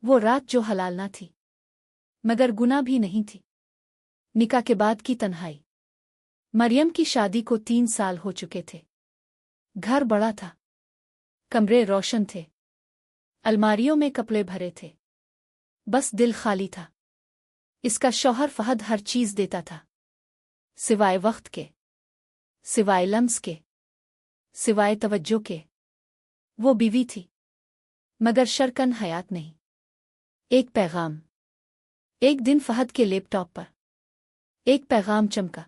वो रात जो हलाल ना थी मगर गुनाह भी नहीं थी। निकाह के बाद की तन्हाई। मरियम की शादी को 3 साल हो चुके थे। घर बड़ा था, कमरे रोशन थे, अलमारियों में कपड़े भरे थे, बस दिल खाली था। इसका शौहर फहद हर चीज देता था, सिवाय वक्त के, सिवाय लम्स के, सिवाय तवज्जो के। वो बीवी थी मगर शर्कन हयात नहीं। एक पैगाम। एक दिन फहद के लैपटॉप पर एक पैगाम चमका।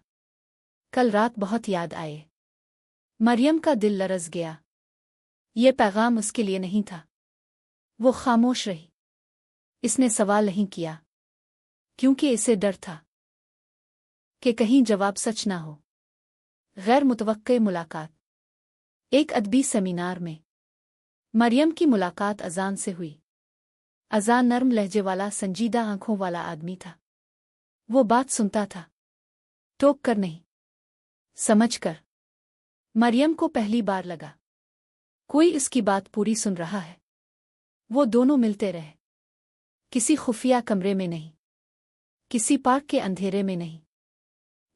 कल रात बहुत याद आए। मरियम का दिल लरज़ गया। ये पैगाम उसके लिए नहीं था। वो खामोश रही। इसने सवाल नहीं किया क्योंकि इसे डर था कि कहीं जवाब सच ना हो। गैर मुतवक्के मुलाकात। एक अदबी सेमिनार में मरियम की मुलाकात अजान से हुई। अजान नर्म लहजे वाला, संजीदा आंखों वाला आदमी था। वो बात सुनता था, टोक कर नहीं, समझ कर। मरियम को पहली बार लगा कोई इसकी बात पूरी सुन रहा है। वो दोनों मिलते रहे, किसी खुफिया कमरे में नहीं, किसी पार्क के अंधेरे में नहीं,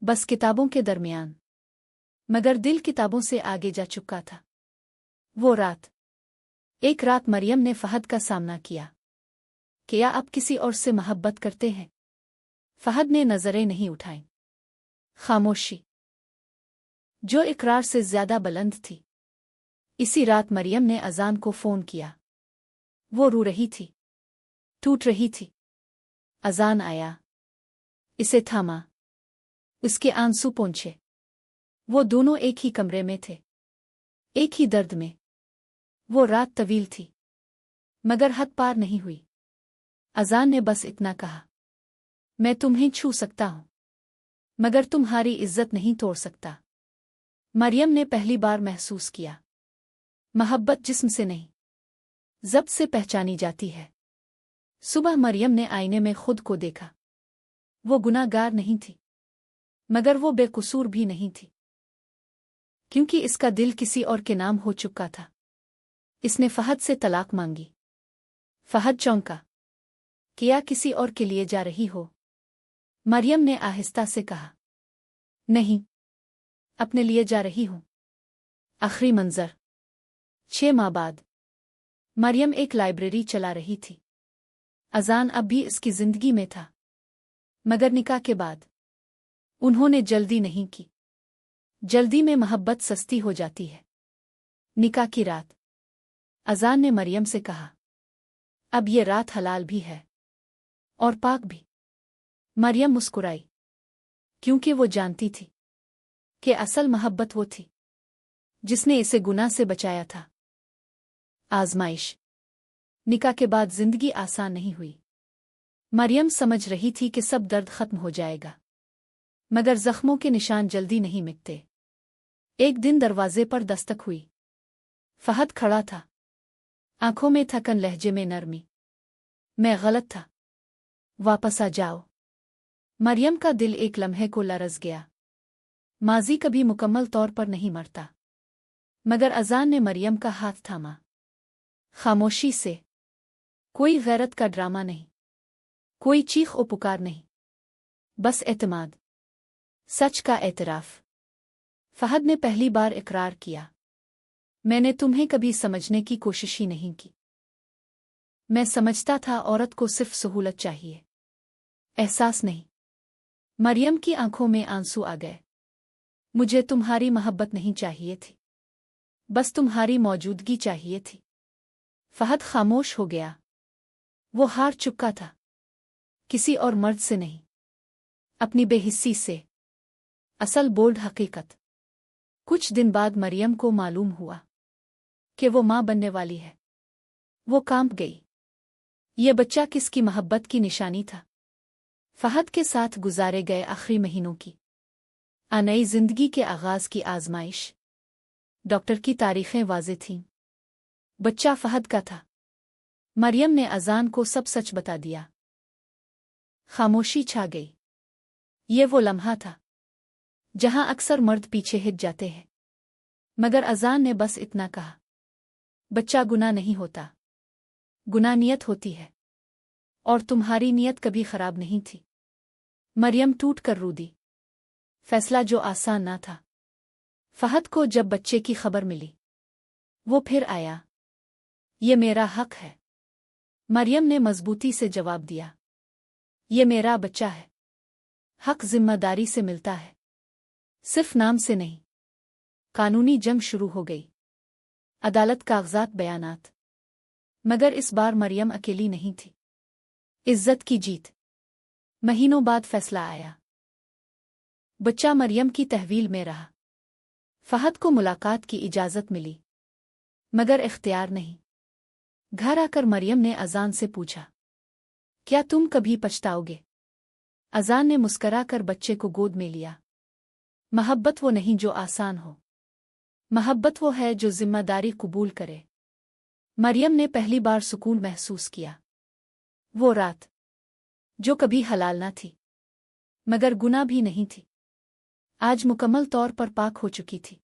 बस किताबों के दरमियान। मगर दिल किताबों से आगे जा चुका था। वो रात। एक रात मरियम ने फहद का सामना किया। क्या आप किसी और से मोहब्बत करते हैं? फहद ने नजरें नहीं उठाईं। खामोशी जो इकरार से ज्यादा बुलंद थी। इसी रात मरियम ने अजान को फोन किया। वो रो रही थी, टूट रही थी। अजान आया, इसे थामा, उसके आंसू पोंछे। वो दोनों एक ही कमरे में थे, एक ही दर्द में। वो रात तवील थी मगर हद पार नहीं हुई। अजान ने बस इतना कहा, मैं तुम्हें छू सकता हूं मगर तुम्हारी इज्जत नहीं तोड़ सकता। मरियम ने पहली बार महसूस किया, मोहब्बत जिस्म से नहीं, ज़ब्त से पहचानी जाती है। सुबह मरियम ने आईने में खुद को देखा। वो गुनाहगार नहीं थी मगर वो बेकसूर भी नहीं थी, क्योंकि इसका दिल किसी और के नाम हो चुका था। इसने फहद से तलाक मांगी। फहद चौंका। क्या किसी और के लिए जा रही हो? मरियम ने आहिस्ता से कहा, नहीं, अपने लिए जा रही हूं। आखिरी मंजर। 6 माह बाद मरियम एक लाइब्रेरी चला रही थी। अजान अब भी इसकी जिंदगी में था मगर निकाह के बाद। उन्होंने जल्दी नहीं की। जल्दी में मोहब्बत सस्ती हो जाती है। निकाह की रात। अजान ने मरियम से कहा, अब ये रात हलाल भी है और पाक भी। मरियम मुस्कुराई क्योंकि वो जानती थी कि असल मोहब्बत वो थी जिसने इसे गुनाह से बचाया था। आजमाइश। निकाह के बाद जिंदगी आसान नहीं हुई। मरियम समझ रही थी कि सब दर्द खत्म हो जाएगा मगर जख्मों के निशान जल्दी नहीं मिटते। एक दिन दरवाजे पर दस्तक हुई। फहद खड़ा था, आंखों में थकन, लहजे में नरमी। मैं गलत था, वापस आ जाओ। मरियम का दिल एक लम्हे को लरज़ गया। माजी कभी मुकम्मल तौर पर नहीं मरता। मगर अजान ने मरियम का हाथ थामा। खामोशी से। कोई गैरत का ड्रामा नहीं, कोई चीख ओ पुकार नहीं, बस एतमाद, सच का एतराफ। फहद ने पहली बार इकरार किया, मैंने तुम्हें कभी समझने की कोशिश ही नहीं की। मैं समझता था औरत को सिर्फ सहूलत चाहिए, एहसास नहीं। मरियम की आंखों में आंसू आ गए। मुझे तुम्हारी मोहब्बत नहीं चाहिए थी, बस तुम्हारी मौजूदगी चाहिए थी। फहद खामोश हो गया। वो हार चुका था, किसी और मर्द से नहीं, अपनी बेहिस्सी से। असल बोल्ड हकीकत। कुछ दिन बाद मरियम को मालूम हुआ कि वो मां बनने वाली है। वो कांप गई। ये बच्चा किसकी मोहब्बत की निशानी था? फहद के साथ गुजारे गए आखिरी महीनों की, नई जिंदगी के आगाज की आजमाइश। डॉक्टर की तारीखें वाज़ेह थीं। बच्चा फहद का था। मरियम ने अजान को सब सच बता दिया। खामोशी छा गई। ये वो लम्हा था जहां अक्सर मर्द पीछे हिट जाते हैं। मगर अजान ने बस इतना कहा, बच्चा गुनाह नहीं होता, गुनाह नियत होती है। और तुम्हारी नीयत कभी खराब नहीं थी। मरियम टूट कर रो दी। फैसला जो आसान ना था। फहद को जब बच्चे की खबर मिली, वो फिर आया। ये मेरा हक है, मरियम ने मजबूती से जवाब दिया। ये मेरा बच्चा है। हक जिम्मेदारी से मिलता है, सिर्फ नाम से नहीं। कानूनी जंग शुरू हो गई। अदालत, कागजात, बयानात। मगर इस बार मरियम अकेली नहीं थी। इज्जत की जीत। महीनों बाद फैसला आया। बच्चा मरियम की तहवील में रहा। फहद को मुलाकात की इजाजत मिली, मगर इख्तियार नहीं। घर आकर मरियम ने अजान से पूछा, क्या तुम कभी पछताओगे? अजान ने मुस्कराकर बच्चे को गोद में लिया। मोहब्बत वो नहीं जो आसान हो, मोहब्बत वो है जो जिम्मेदारी कबूल करे। मरियम ने पहली बार सुकून महसूस किया। वो रात, जो कभी हलाल ना थी, मगर गुनाह भी नहीं थी, आज मुकम्मल तौर पर पाक हो चुकी थी।